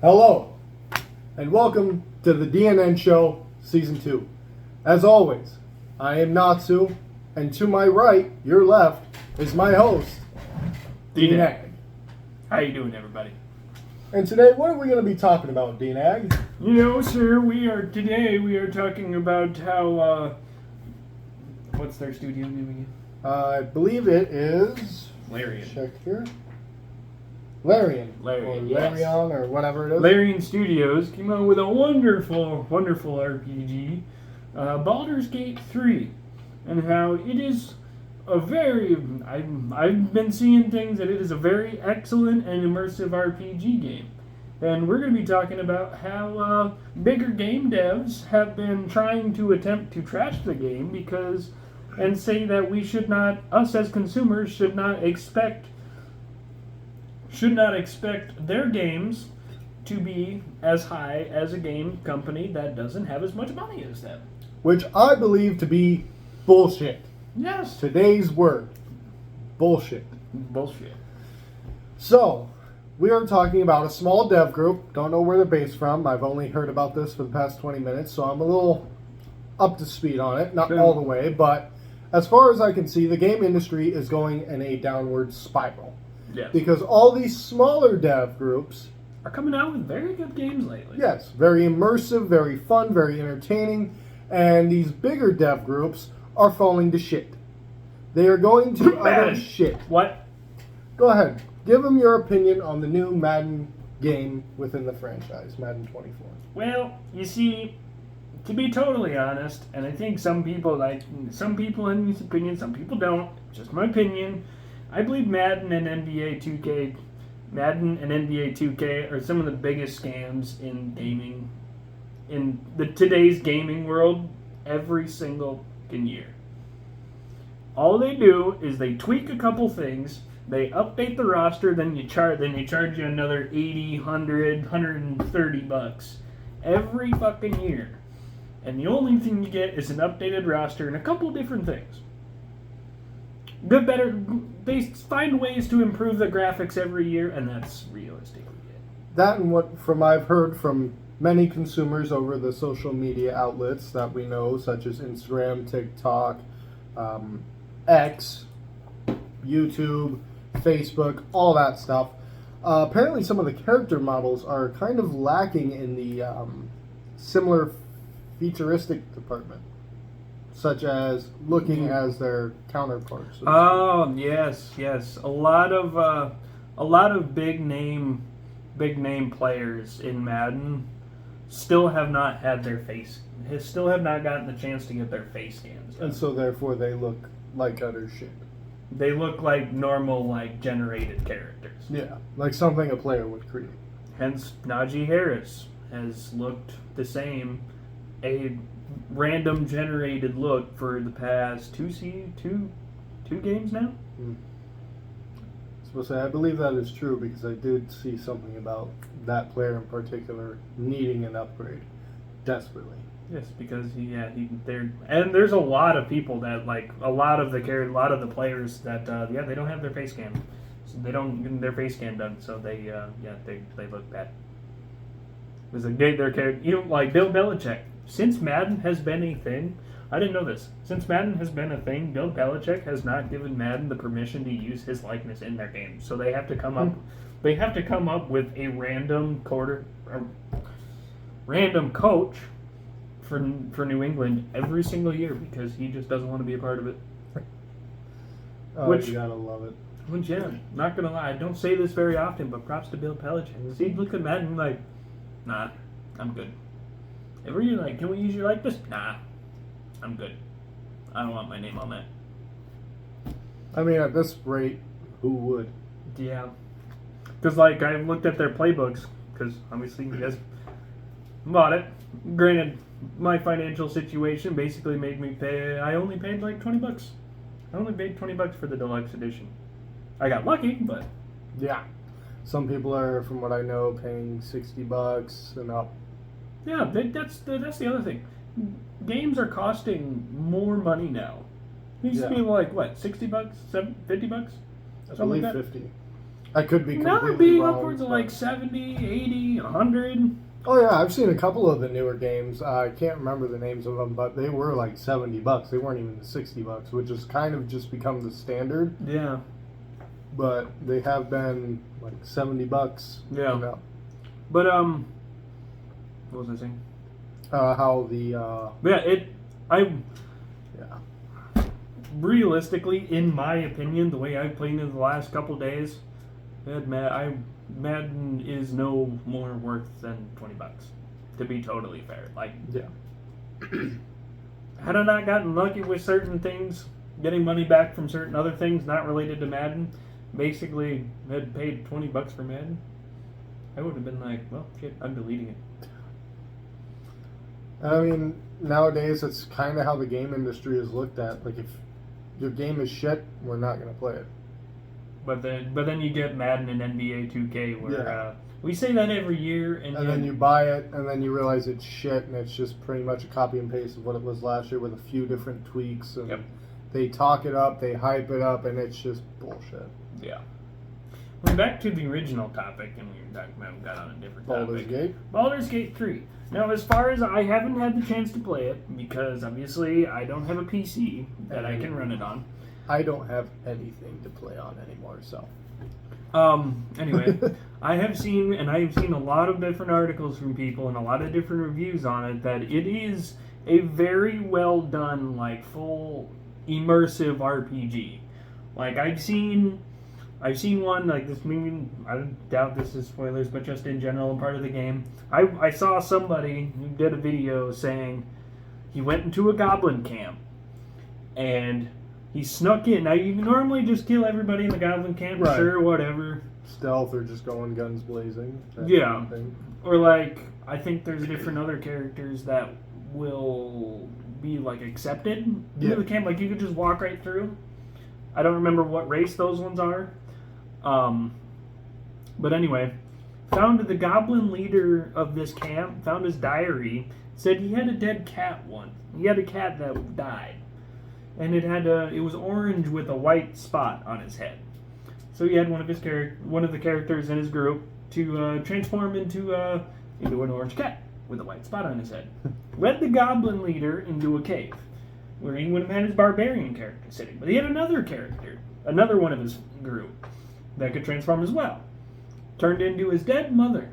Hello, and welcome to the DNN Show Season 2. As always, I am Natsu, and to my right, your left, is my host, DNag. How you doing, everybody? And today, what are we going to be talking about, DNag? You know, sir, we are talking about how, what's their studio name again? I believe it is... Larian. Check here. Larian. Larian, or yes. Larian, or whatever it is. Larian Studios came out with a wonderful RPG, Baldur's Gate 3, and how it is a very... I've been seeing things that it is a very excellent and immersive RPG game. And we're going to be talking about how bigger game devs have been trying to attempt to trash the game because... and say that we should not, us as consumers, should not expect their games to be as high as a game company that doesn't have as much money as them. Which I believe to be bullshit. Yes. Today's word. Bullshit. Bullshit. So, we are talking about a small dev group. Don't know where they're based from. I've only heard about this for the past 20 minutes, so I'm a little up to speed on it. Not all the way, but as far as I can see, the game industry is going in a downward spiral. Yes. Because all these smaller dev groups Are coming out with very good games lately. yes, very immersive, very fun, very entertaining, and these bigger dev groups are falling to shit. They are going to utter shit. What? Go ahead. Give them your opinion on the new Madden game within the franchise, Madden 24. Well, you see, to be totally honest, and I think some people have these opinions, some people don't, just my opinion, I believe Madden and NBA 2K are some of the biggest scams in gaming, in today's gaming world, every single year. All they do is they tweak a couple things, they update the roster, then they charge you another $80, $100, $130 every fucking year. And the only thing you get is an updated roster and a couple different things. They find ways to improve the graphics every year, and that's realistically it. That and what I've heard from many consumers over the social media outlets that we know, such as Instagram, TikTok, X, YouTube, Facebook, all that stuff. Apparently some of the character models are kind of lacking in the similar futuristic department, such as looking as their counterparts. Oh, yes. A lot of big name players in Madden still have not gotten the chance to get their face scans done. And so therefore they look like utter shit. They look like normal, generated characters. Yeah, like something a player would create. Hence, Najee Harris has looked the same, a random generated look for the past two games now. So I believe that is true because I did see something about that player in particular needing an upgrade desperately. Yes, because and there's a lot of people that a lot of the players that they don't have their face cam, so they don't get their face cam done, so they look bad. There's their character, like Bill Belichick. Since Madden has been a thing, I didn't know this. Since Madden has been a thing, Bill Belichick has not given Madden the permission to use his likeness in their games. So they have to come up. They have to come up with a random coach for New England every single year because he just doesn't want to be a part of it. You gotta love it. Which, yeah, not gonna lie, I don't say this very often, but props to Bill Belichick. See, look at Madden, nah, I'm good. Ever you're can we use your likeness? Nah, I'm good. I don't want my name on that. I mean, at this rate, who would? Yeah. Because, I looked at their playbooks, because obviously you guys bought it. Granted, my financial situation basically made me pay, I only paid $20. I only paid $20 for the deluxe edition. I got lucky, but... Yeah. Some people are, from what I know, paying $60 and up. Yeah, that's the other thing. Games are costing more money now. It used to be $60, $50? I believe 50. I could be Now completely being wrong. upwards of but- like 70, 80, 100. Oh yeah, I've seen a couple of the newer games. I can't remember the names of them, but they were like $70. They weren't even $60, which has kind of just become the standard. Yeah. But they have been like $70. Yeah. You know. But what was I saying? How the yeah. Realistically, in my opinion, the way I've played in the last couple days, Madden is no more worth than $20. To be totally fair, like Yeah. had I not gotten lucky with certain things, getting money back from certain other things not related to Madden, basically had paid $20 for Madden, I would have been like, well, shit, I'm deleting it. I mean, nowadays it's kind of how the game industry is looked at. Like, if your game is shit, we're not going to play it. But then you get Madden and NBA 2K where Yeah. we say that every year, and And then you buy it, and then you realize it's shit, and it's just pretty much a copy and paste of what it was last year with a few different tweaks. And Yep. they talk it up, they hype it up, and it's just bullshit. yeah. Well, back to the original topic, and we were talking about, we got on a different Baldur's topic. Gate. Baldur's Gate 3. Now, as far as I haven't had the chance to play it, because obviously I don't have a PC that I can run it on. I don't have anything to play on anymore, so. Anyway, I've seen a lot of different articles from people and a lot of different reviews on it that it is a very well done, like, full immersive RPG. Like, I've seen one like this. Maybe I doubt this is spoilers, but just in general, part of the game. I saw somebody who did a video saying he went into a goblin camp and he snuck in. Now you can normally just kill everybody in the goblin camp, Right. sure, whatever. Stealth or just going guns blazing. that Yeah. kind of thing. Or like I think there's different other characters that will be like accepted into the camp. Like you could just walk right through. I don't remember what race those ones are. But anyway, found the goblin leader of this camp, found his diary, said he had a dead cat once. He had a cat that died. And it was orange with a white spot on his head. So he had one of the characters in his group to transform into an orange cat with a white spot on his head. Led the goblin leader into a cave where he would have had his barbarian character sitting. But he had another character, another one of his group, that could transform as well. Turned into his dead mother.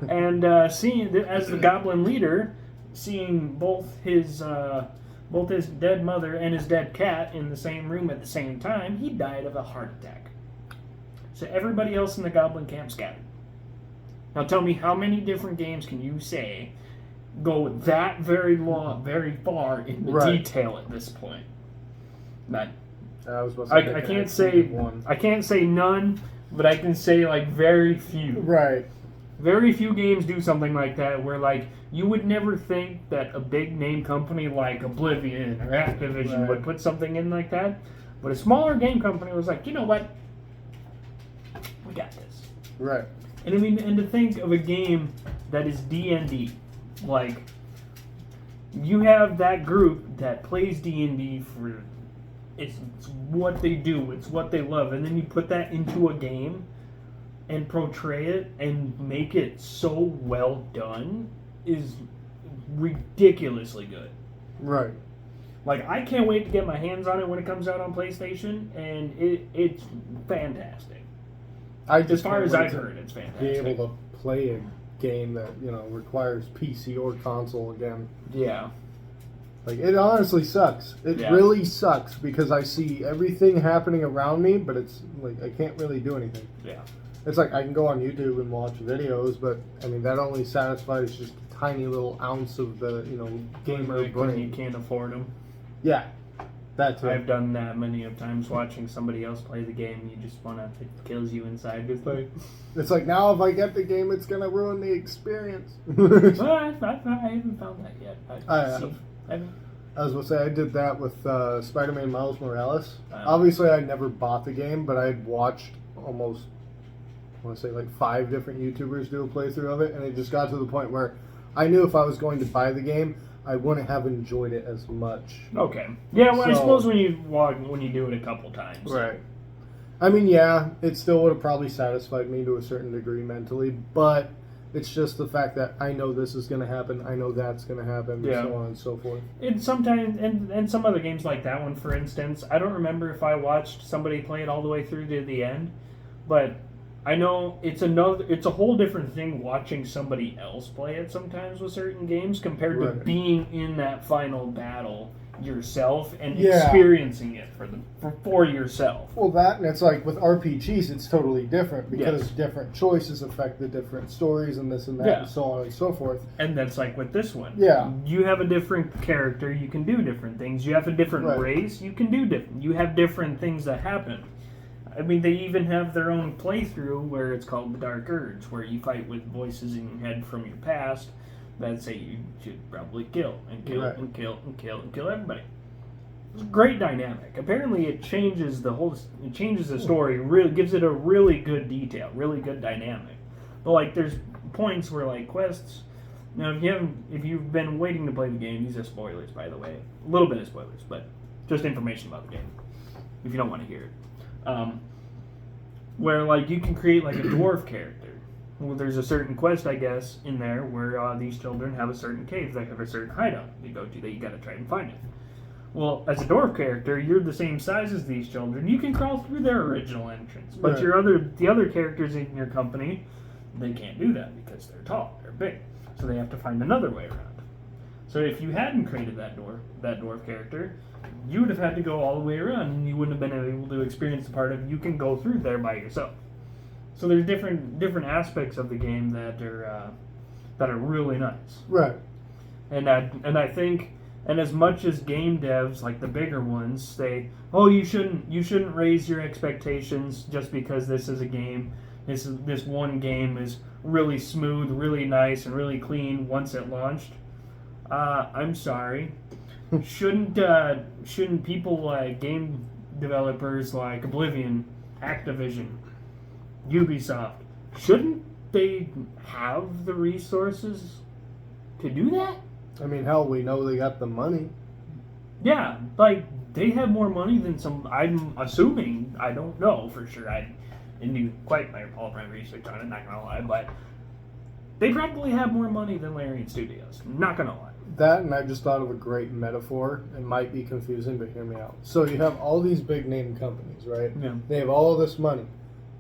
And seeing as the goblin leader, seeing both his dead mother and his dead cat in the same room at the same time, he died of a heart attack. So everybody else in the goblin camp scattered. Now tell me, how many different games can you say go that very far into detail at this point? None. I was supposed to I can't say one. I can't say none, but I can say like very few. Right. Very few games do something like that where like you would never think that a big name company like Oblivion or Activision would put something in like that. But a smaller game company was like, you know what? We got this. Right. And I mean, and to think of a game that is D&D, like you have that group that plays D&D for it's what they do, it's what they love, and then you put that into a game and portray it and make it so well done is ridiculously good. Right. Like I can't wait to get my hands on it when it comes out on PlayStation, and it's fantastic. As far as I've heard, it's fantastic. Be able to play a game that requires PC or console again. Yeah. Like, it honestly sucks. It really sucks because I see everything happening around me, but it's like I can't really do anything. Yeah. It's like I can go on YouTube and watch videos, but I mean that only satisfies just a tiny little ounce of the gamer Like when brain. you can't afford them. Yeah, that's it. I've done that many of times watching somebody else play the game. You just wanna, it kills you inside. It's like now if I get the game, it's gonna ruin the experience. Well, I haven't found that yet. I was gonna say I did that with Spider-Man Miles Morales. Wow. Obviously, I never bought the game, but I had watched almost, I want to say, like 5 different YouTubers do a playthrough of it, and it just got to the point where I knew if I was going to buy the game, I wouldn't have enjoyed it as much. Okay. Yeah, well, I So- suppose when you do it a couple times. Right. I mean, yeah, it still would have probably satisfied me to a certain degree mentally, but it's just the fact that I know this is going to happen, I know that's going to happen, Yeah. so on and so forth. And sometimes, and some other games like that one, for instance, I don't remember if I watched somebody play it all the way through to the end, but I know it's a whole different thing watching somebody else play it sometimes with certain games compared to Right. being in that final battle yourself and Yeah. experiencing it for yourself. Well, that, and it's like with RPGs, it's totally different because Yes. different choices affect the different stories and this and that Yeah. and so on and so forth. And that's like with this one. Yeah. You have a different character, you can do different things. You have a different Right. race, you can do different. You have different things that happen. I mean, they even have their own playthrough where it's called the Dark Urge, where you fight with voices in your head from your past that say you should probably kill and kill Right. and kill and kill and kill everybody. It's a great dynamic. Apparently, it changes the story. Really gives it a really good detail, really good dynamic. But like, there's points where like quests. Now, if you've been waiting to play the game, these are spoilers, by the way. A little bit of spoilers, but just information about the game. If you don't want to hear it. Where like you can create like a dwarf character. Well, there's a certain quest, I guess, in there where these children have a certain cave. They have a certain hideout you go to that you got to try and find it. Well, as a dwarf character, you're the same size as these children. You can crawl through their original entrance, but Right. the other characters in your company, they can't do that because they're tall, they're big, so they have to find another way around. So if you hadn't created that dwarf character, you would have had to go all the way around, and you wouldn't have been able to experience the part of you can go through there by yourself. So there's different aspects of the game that are really nice. Right. And I think, and as much as game devs, like the bigger ones, say, "Oh, you shouldn't raise your expectations just because this is a game. This one game is really smooth, really nice, and really clean once it launched." I'm sorry. Shouldn't people like game developers like Oblivion, Activision, Ubisoft, shouldn't they have the resources to do that? I mean, hell, we know they got the money. Yeah, like they have more money than some. I'm assuming. I don't know for sure. I didn't do quite all of my research on it. Not gonna lie, but they probably have more money than Larian Studios. Not gonna lie. That, and I just thought of a great metaphor. It might be confusing, but hear me out. So you have all these big name companies, right? Yeah. They have all this money,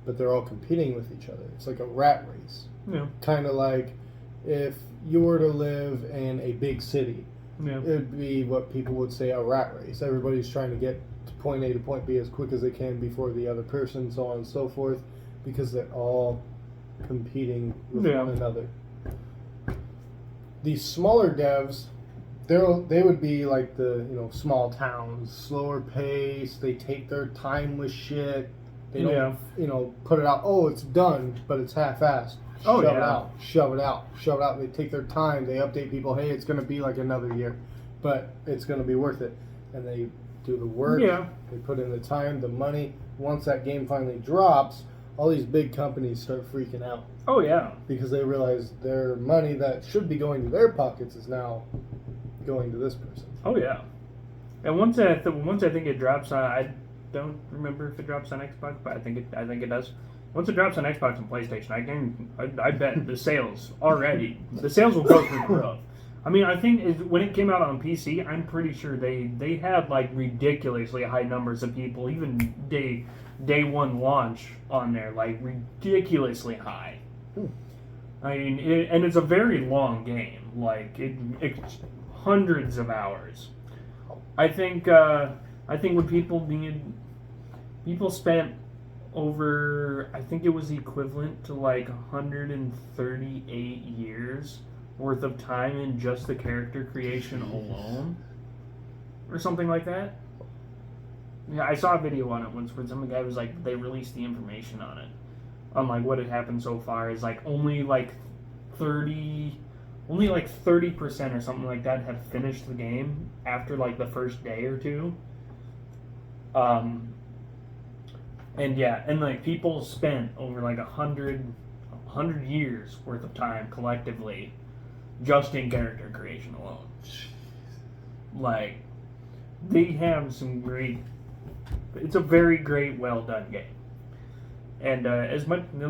but they're all competing with each other. It's like a rat race. Yeah. Kind of like if you were to live in a big city, Yeah. it'd be what people would say a rat race. Everybody's trying to get to point A to point B as quick as they can before the other person, so on and so forth, because they're all competing with Yeah. one another. These smaller devs, they would be like the small towns, slower pace. They take their time with shit. They don't put it out. Oh, it's done, but it's half-assed. Oh, Shove it yeah. out, shove it out, shove it out. They take their time. They update people. Hey, it's going to be like another year, but it's going to be worth it. And they do the work. Yeah. They put in the time, the money. Once that game finally drops, all these big companies start freaking out Oh yeah. because they realize their money that should be going to their pockets is now going to this person. Oh yeah. And once I think it drops on, I don't remember if it drops on Xbox, but I think it does. Once it drops on Xbox and PlayStation, I bet the sales will go through the roof. I mean, I think when it came out on PC, I'm pretty sure they had like ridiculously high numbers of people, even day one launch on there, like ridiculously high. I mean, and it's a very long game, like it's hundreds of hours. I think when people spent over, I think it was equivalent to like 138 years worth of time in just the character creation alone, or something like that. Yeah, I saw a video on it once where some guy was like, they released the information on it, on like what had happened so far is like only like 30% or something like that had finished the game after like the first day or two. And yeah, and like people spent over like 100 years worth of time collectively just in character creation alone. Like, they have some great. It's a very great, well done game. And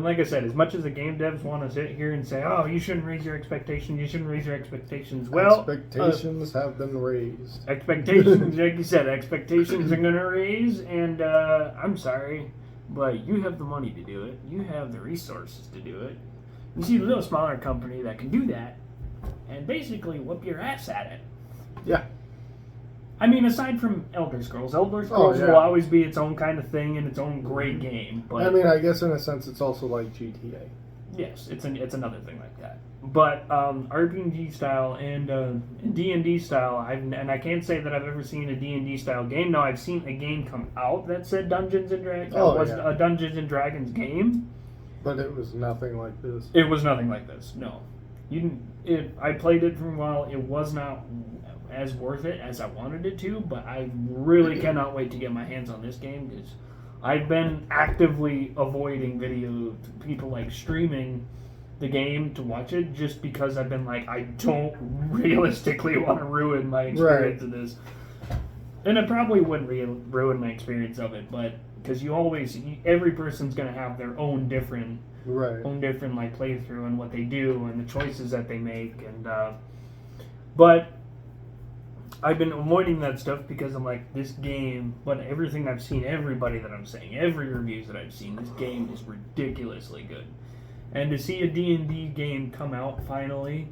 like I said, as much as the game devs want to sit here and say, "Oh, you shouldn't raise your expectations. You shouldn't raise your expectations." Well, expectations have been raised. Expectations, like you said, expectations are going to raise. And I'm sorry, but you have the money to do it. You have the resources to do it. You see a little smaller company that can do that, and basically whoop your ass at it. Yeah. I mean, aside from Elder Scrolls will always be its own kind of thing and its own great game. But I mean, I guess in a sense, it's also like GTA. Yes, it's another thing like that. But RPG style and D&D style, I can't say that I've ever seen a D&D style game. No, I've seen a game come out that said Dungeons and Dragons. A Dungeons and Dragons game. But it was nothing like this. It was nothing like this. No, I played it for a while. It was not as worth it as I wanted it to, but I really cannot wait to get my hands on this game because I've been actively avoiding people like streaming the game to watch it just because I've been like, I don't realistically want to ruin my experience of this. And it probably wouldn't ruin my experience of it, but because every person's going to have their own different like playthrough and what they do and the choices that they make, and but I've been avoiding that stuff because I'm like, this game, but everything I've seen, everybody that I'm saying, every reviews that I've seen, this game is ridiculously good. And to see a D&D game come out finally,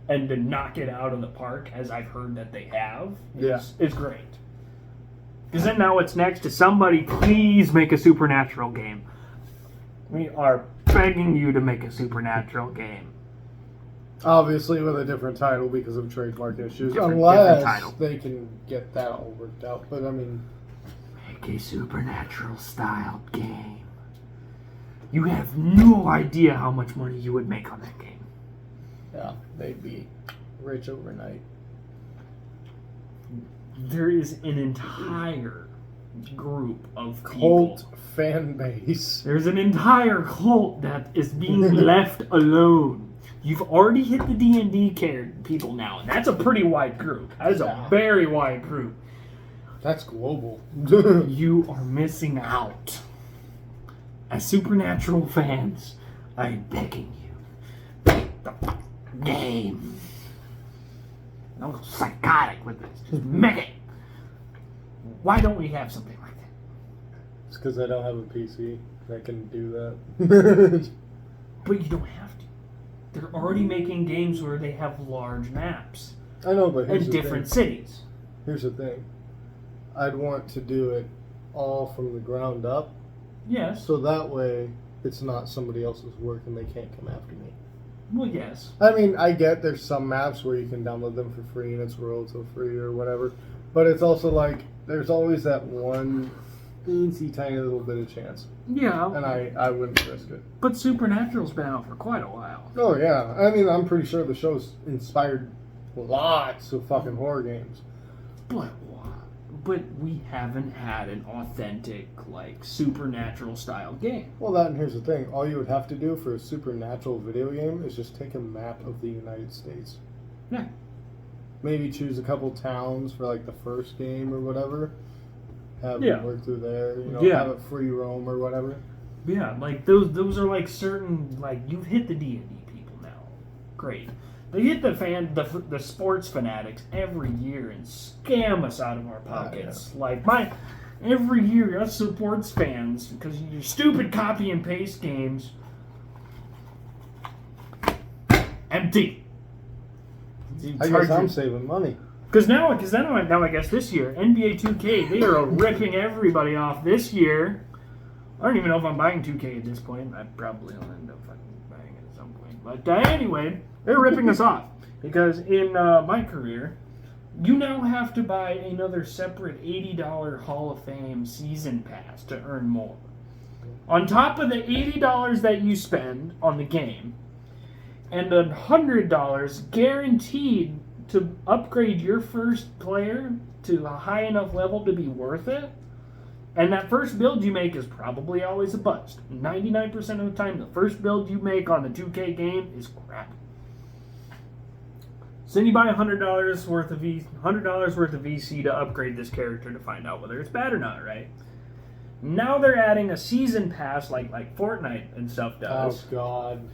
and to knock it out of the park, as I've heard that they have, is great. Because then now what's next is somebody please make a Supernatural game. We are begging you to make a Supernatural game. Obviously with a different title because of trademark issues. Unless they can get that all worked out. But I mean... Make a Supernatural style game. You have no idea how much money you would make on that game. Yeah, they'd be rich overnight. There is an entire group of cult fan base. There's an entire cult that is being left alone. You've already hit the D&D people now, and that's a pretty wide group. That is a very wide group. That's global. You are missing out. As Supernatural fans, I'm begging you, make the game. Don't go psychotic with this. Just make it. Why don't we have something like that? It's because I don't have a PC that can do that. But you don't have to. They're already making games where they have large maps. I know, but here's and different cities. Here's the thing. I'd want to do it all from the ground up. Yes. So that way, it's not somebody else's work and they can't come after me. Well, yes. I mean, I get there's some maps where you can download them for free and it's royalty free or whatever. But it's also like, there's always that one teensy tiny little bit of chance. Yeah. And I wouldn't risk it. But Supernatural's been out for quite a while. Oh, yeah. I mean, I'm pretty sure the show's inspired lots of fucking horror games. But we haven't had an authentic, like, Supernatural style game. Well, and here's the thing. All you would have to do for a Supernatural video game is just take a map of the United States. Yeah. Maybe choose a couple towns for, like, the first game or whatever. Have them work through there. Have it free roam or whatever. Yeah, like, those are, like, certain, like, you've hit the D&D people now. Great. They hit the sports fanatics every year and scam us out of our pockets. Like every year, us sports fans, because of your stupid copy and paste games, empty. I guess I'm saving money. Because now I guess this year, NBA 2K, they are ripping everybody off this year. I don't even know if I'm buying 2K at this point. I probably will end up fucking buying it at some point. But anyway, they're ripping us off. Because in my career, you now have to buy another separate $80 Hall of Fame season pass to earn more. On top of the $80 that you spend on the game, and $100 guaranteed to upgrade your first player to a high enough level to be worth it. And that first build you make is probably always a bust. 99% of the time, the first build you make on the 2K game is crap. So then you buy $100 worth of VC to upgrade this character to find out whether it's bad or not, right? Now they're adding a season pass like Fortnite and stuff does. Oh God.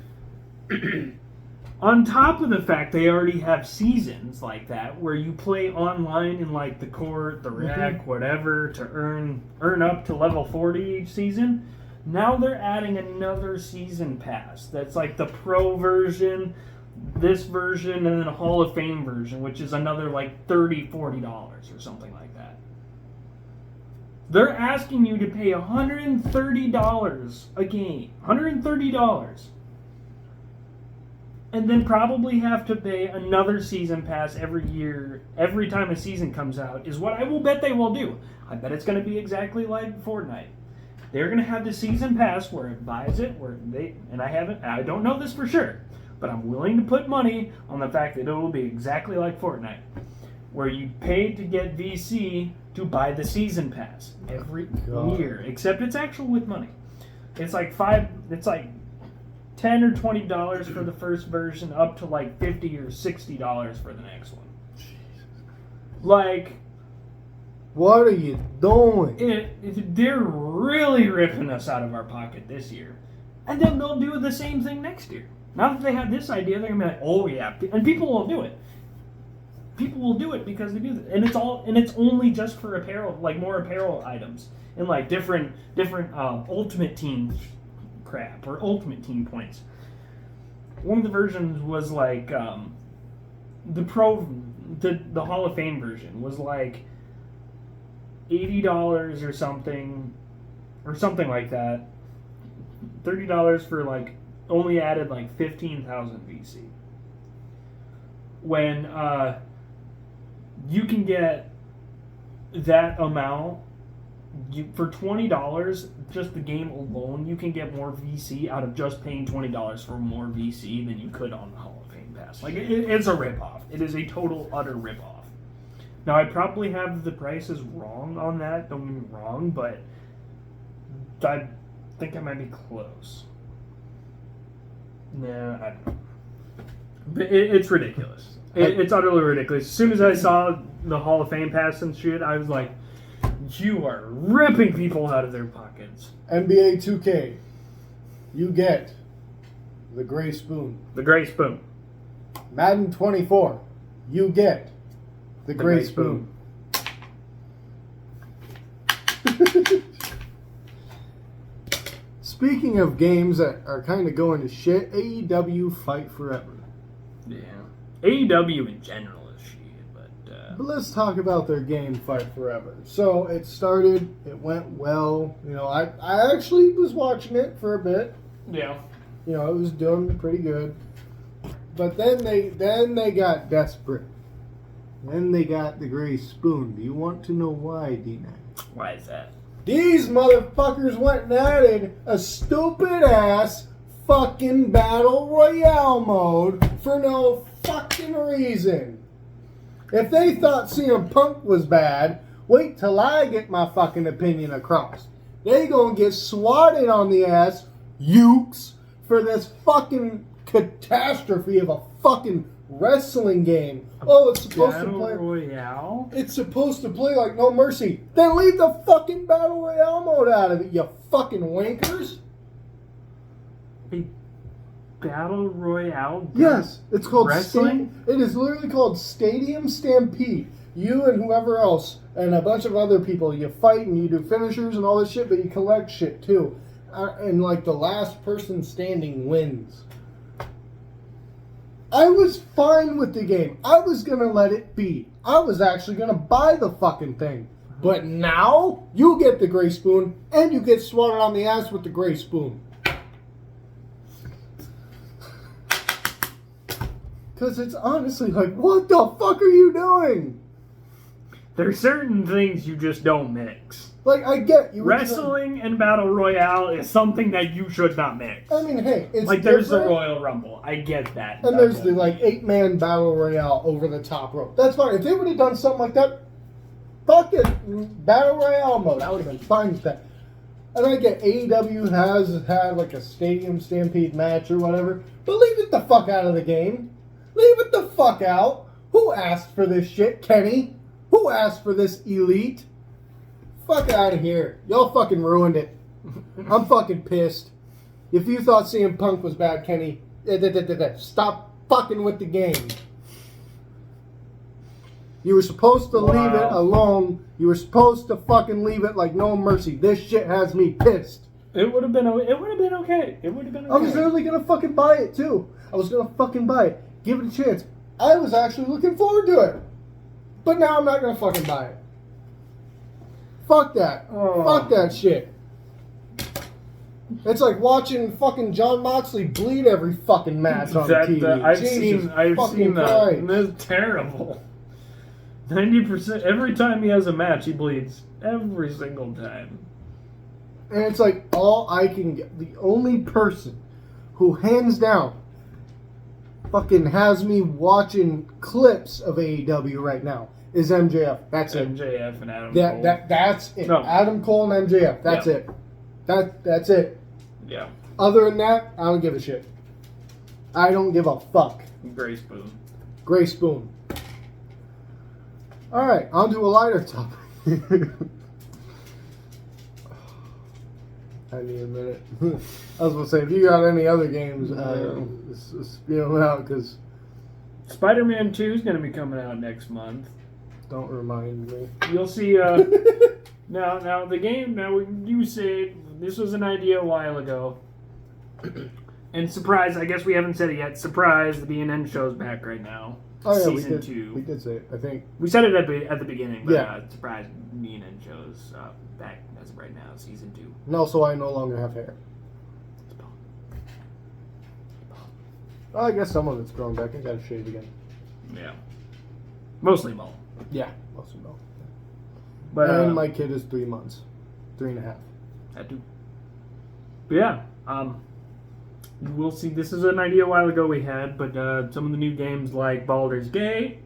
On top of the fact they already have seasons like that where you play online in like the court, the rec, whatever to earn up to level 40 each season. Now they're adding another season pass that's like the pro version, this version, and then a Hall of Fame version, which is another like $30-$40 or something like that. They're asking you to pay $130 a game. $130. And then probably have to pay another season pass every year, every time a season comes out, is what I will bet they will do. I bet it's going to be exactly like Fortnite. They're going to have the season pass where it buys it, and I don't know this for sure, but I'm willing to put money on the fact that it will be exactly like Fortnite, where you pay to get VC to buy the season pass every year, except it's actual with money. It's like $10 or $20 for the first version, up to like $50 or $60 for the next one. Like, what are you doing? They're really ripping us out of our pocket this year, and then they'll do the same thing next year. Now that they have this idea, they're gonna be like, "Oh yeah," and people will do it. People will do it because they do that, and it's only just for apparel, like more apparel items, and like different Ultimate Team crap or Ultimate Team points. One of the versions was like the Hall of Fame version was like $80 or something like that. $30 for like only added like 15,000 VC. When you can get that amount for $20, just the game alone, you can get more VC out of just paying $20 for more VC than you could on the Hall of Fame pass. Like it's a ripoff. It is a total utter ripoff. Now I probably have the prices wrong on that. Don't get me wrong, but I think I might be close. No, I don't know. But it's ridiculous. It's utterly ridiculous. As soon as I saw the Hall of Fame pass and shit, I was like, you are ripping people out of their pockets. NBA 2K, you get the Gray Spoon. The Gray Spoon. Madden 24, you get the Gray Spoon. Speaking of games that are kind of going to shit, AEW Fight Forever. Yeah. AEW in general is shit, but let's talk about their game Fight Forever. So it started, it went well. You know, I actually was watching it for a bit. Yeah. You know, it was doing pretty good. But then they got desperate. Then they got the Gray Spoon. Do you want to know why, D9? Why is that? These motherfuckers went and added a stupid ass fucking battle royale mode for no fucking reason. If they thought CM Punk was bad, wait till I get my fucking opinion across. They gonna get swatted on the ass, ukes, for this fucking catastrophe of a fucking wrestling game. Oh, it's supposed to play Royale? It's supposed to play like No Mercy. Then leave the fucking Battle Royale mode out of it, you fucking wankers. A Battle Royale? Yes, it's called wrestling? It is literally called Stadium Stampede. You and whoever else and a bunch of other people, you fight and you do finishers and all this shit, but you collect shit too. And like the last person standing wins. I was fine with the game. I was going to let it be. I was actually going to buy the fucking thing. But now, you get the Gray Spoon, and you get swatted on the ass with the Gray Spoon. Because it's honestly like, what the fuck are you doing? There's certain things you just don't mix. Like, I get you. Wrestling and Battle Royale is something that you should not mix. I mean, hey, it's like there's the different. Royal Rumble. I get that. And there's the like 8-man Battle Royale over the top rope. That's fine. If they would have done something like that, fuck it, Battle Royale mode. I would have been fine with that. And I get AEW has had like a Stadium Stampede match or whatever, but leave it the fuck out of the game. Leave it the fuck out. Who asked for this shit, Kenny? Who asked for this elite? Fuck out of here. Y'all fucking ruined it. I'm fucking pissed. If you thought CM Punk was bad, Kenny, stop fucking with the game. You were supposed to leave it alone. You were supposed to fucking leave it like no mercy. This shit has me pissed. It would have been okay. It would have been okay. I was literally gonna fucking buy it too. I was gonna fucking buy it. Give it a chance. I was actually looking forward to it. But now I'm not gonna fucking buy it. Fuck that. Oh. Fuck that shit. It's like watching fucking John Moxley bleed every fucking match on TV. I've seen that. Christ. And it's terrible. 90%. Every time he has a match, he bleeds. Every single time. And it's like all I can get. The only person who hands down fucking has me watching clips of AEW right now is MJF. That's it. MJF and Adam Cole. That's it. No. Adam Cole and MJF. That's it. That's it. Yeah. Other than that, I don't give a shit. I don't give a fuck. Gray Spoon. Gray Spoon. All right, on to a lighter topic. I need a minute. I was going to say, if you got any other games, spew them out, because... Spider-Man 2 is going to be coming out next month. Don't remind me. You'll see, now the game, you say, this was an idea a while ago. And surprise, I guess we haven't said it yet, surprise, the BNN show's back right now. Oh, yeah, Season 2. We did say it, I think. We said it at the beginning, but Yeah. surprise, BNN show's back as of right now, Season 2. No, so I no longer have hair. Well, I guess some of it's grown back. I got to shave again. Yeah. Mostly bald. Yeah, mostly no. But, and my kid is 3 months. 3.5. I do. But yeah, we'll see. This is an idea a while ago we had, but some of the new games like Baldur's Gate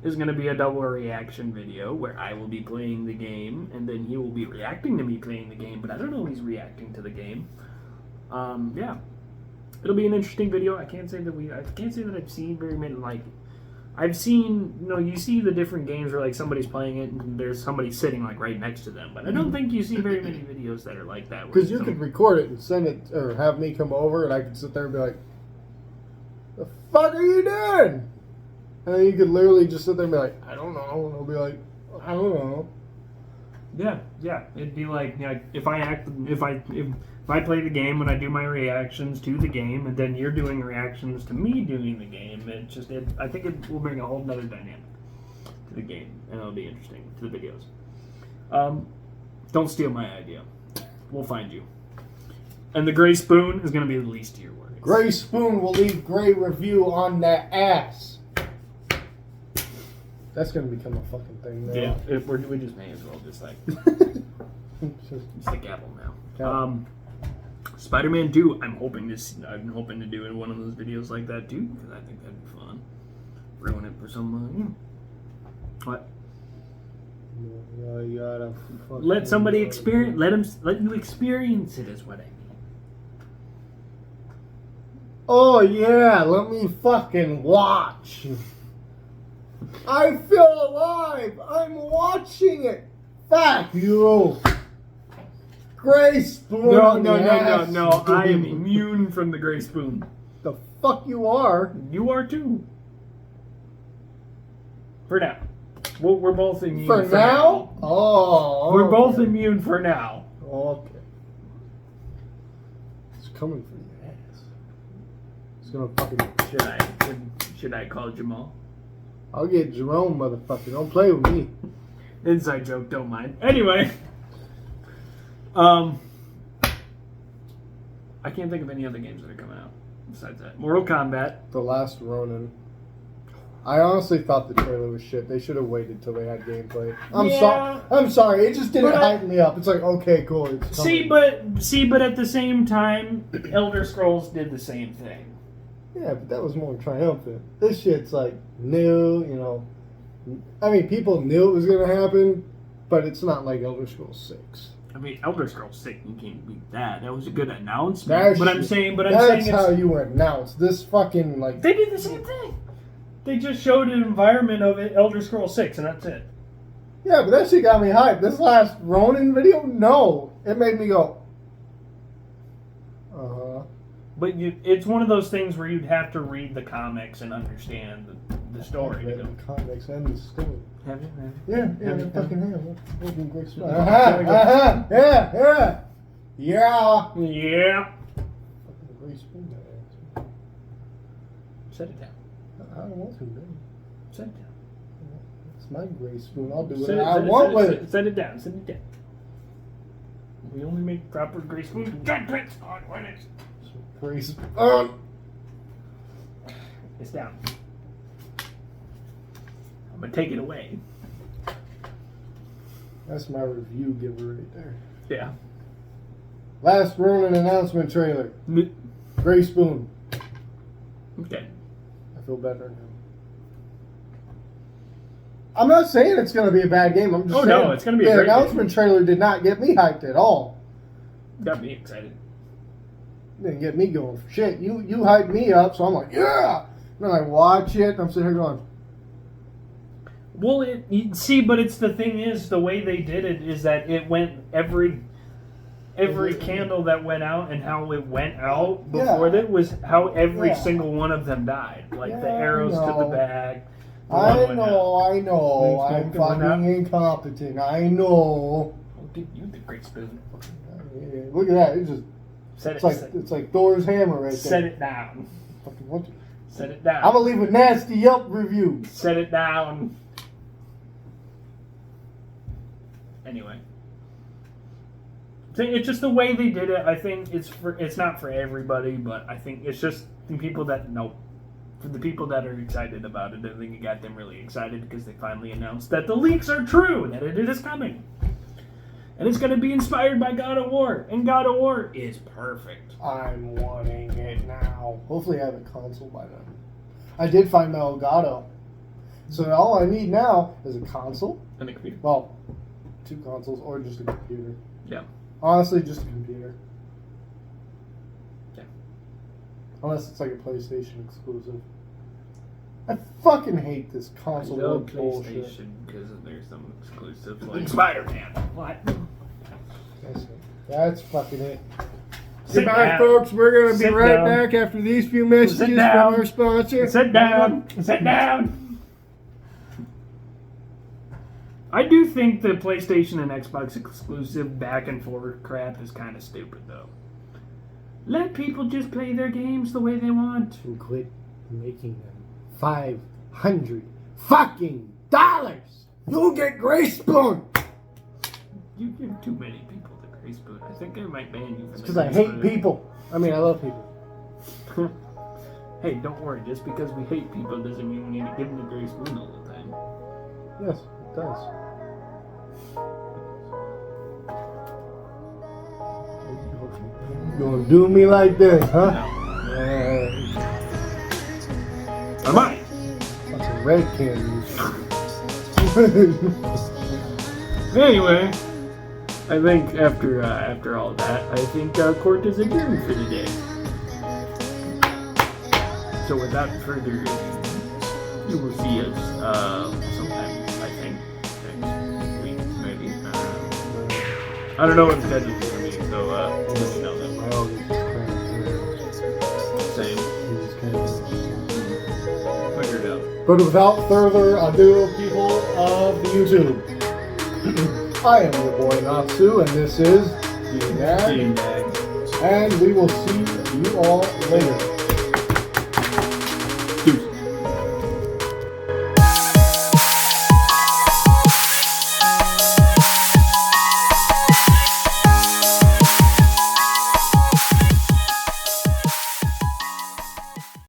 is going to be a double reaction video where I will be playing the game and then he will be reacting to me playing the game, but I don't know if he's reacting to the game. Yeah. It'll be an interesting video. I can't say that I've seen very many, like, I've seen, you see the different games where, like, somebody's playing it and there's somebody sitting, like, right next to them. But I don't think you see very many videos that are like that. Because you could record it and send it, or have me come over and I could sit there and be like, the fuck are you doing? And then you could literally just sit there and be like, I don't know. And I'll be like, I don't know. Yeah. It'd be like, if I play the game and I do my reactions to the game, and then you're doing reactions to me doing the game, I think it will bring a whole nother dynamic to the game, and it'll be interesting to the videos. Don't steal my idea. We'll find you. And the Gray Spoon is going to be the least of your worries. Gray Spoon will leave Gray review on that ass. That's going to become a fucking thing now. Yeah, we just may as well just like it's the gavel now. Spider-Man 2, I'm hoping to do in one of those videos like that too, because I think that'd be fun. Ruin it for some, what? You gotta Let somebody experience. Let you experience it is what I mean. Oh yeah, let me fucking watch. I feel alive. I'm watching it. Fuck you. Gray Spoon. No. I am immune from the Gray Spoon. The fuck you are. You are too. For now. We're both immune for now. Oh. We're both immune for now. Okay. It's coming for your ass. It's gonna fucking. Should I call Jamal? I'll get Jerome, motherfucker. Don't play with me. Inside joke, don't mind. Anyway. I can't think of any other games that are coming out besides that. Mortal Kombat. The Last Ronin. I honestly thought the trailer was shit. They should have waited till they had gameplay. I'm sorry. It just didn't hype me up. It's like, okay, cool. It's coming. But at the same time, Elder Scrolls did the same thing. Yeah, but that was more triumphant. This shit's like new, I mean, people knew it was going to happen, but it's not like Elder Scrolls 6. I mean, Elder Scrolls 6, you can't beat that. That was a good announcement. That's how you announce this fucking, like... They did the same thing. They just showed an environment of it, Elder Scrolls 6, and that's it. Yeah, but that shit got me hyped. This last Ronin video, no. It made me go, But it's one of those things where you'd have to read the comics and understand the story. I've read the comics and the story. Have you? Yeah, Have I you? fucking have. Fucking great story. Uh-huh, Yeah. Yeah. Fucking great spoon, that ass. Set it down. I don't want to, man. Set it down. It's my gray spoon. I'll do Set what it- I set it- want set with it- it. Set it down. Set it down. We only make proper gray spoons. Judgments on when it's Gray spoon. It's down. I'm gonna take it away. That's my review giver right there. Yeah. Last Ronin announcement trailer. Gray spoon. Okay. I feel better now. I'm not saying it's going to be a bad game. I'm just saying no, it's gonna be a the great announcement trailer did not get me hyped at all. Got me excited. Didn't get me going for shit. You hyped me up, so I'm like, yeah. And then I watch it, and I'm sitting here going, Well, see, but it's the thing is, the way they did it is that it went every candle that went out and how it went out before that was how every single one of them died. Like the arrows to the back. I know. I'm Thanks, man. fucking incompetent. I know. I'll give you the great spoon. Look at that. It's like Thor's hammer right there. Set it down. Fucking what? Set it down. I'm gonna leave a nasty Yelp review. Set it down. Anyway. It's just the way they did it. I think it's not for everybody, but I think it's just the people that know. For the people that are excited about it, I think it got them really excited because they finally announced that the leaks are true, that it is coming. And it's going to be inspired by God of War. And God of War is perfect. I'm wanting it now. Hopefully I have a console by then. I did find my Elgato. So all I need now is a console. And a computer. Well, 2 consoles or just a computer. Yeah. Honestly, just a computer. Yeah. Unless it's like a PlayStation exclusive. I fucking hate this console I know bullshit. PlayStation because there's some exclusives like Spider-Man. What? That's fucking it. Sit Goodbye, down. folks. We're going to be Sit right down. back after these few messages Sit from down. our sponsor. Sit down. Sit down. I do think the PlayStation and Xbox exclusive back and forth crap is kind of stupid, though. Let people just play their games the way they want. And quit making them $500 fucking dollars. You'll get Gray Spoon. You give too many people the gray spoon. I think I might ban you for Because I hate people. I mean, I love people. Hey, don't worry. Just because we hate people doesn't mean we need to give them the gray spoon all the time. Yes, it does. You gonna do me like that, huh? I might. Fucking red candy. Anyway, I think after all that, I think court is adjourned for today. So without further ado, you will see us sometime, I think, next week, maybe. I don't know what the schedule is for me, so just know that. Same. Figure it out. But without further ado, people of the YouTube, I am your boy Natsu, and this is the Nag, and we will see you all later.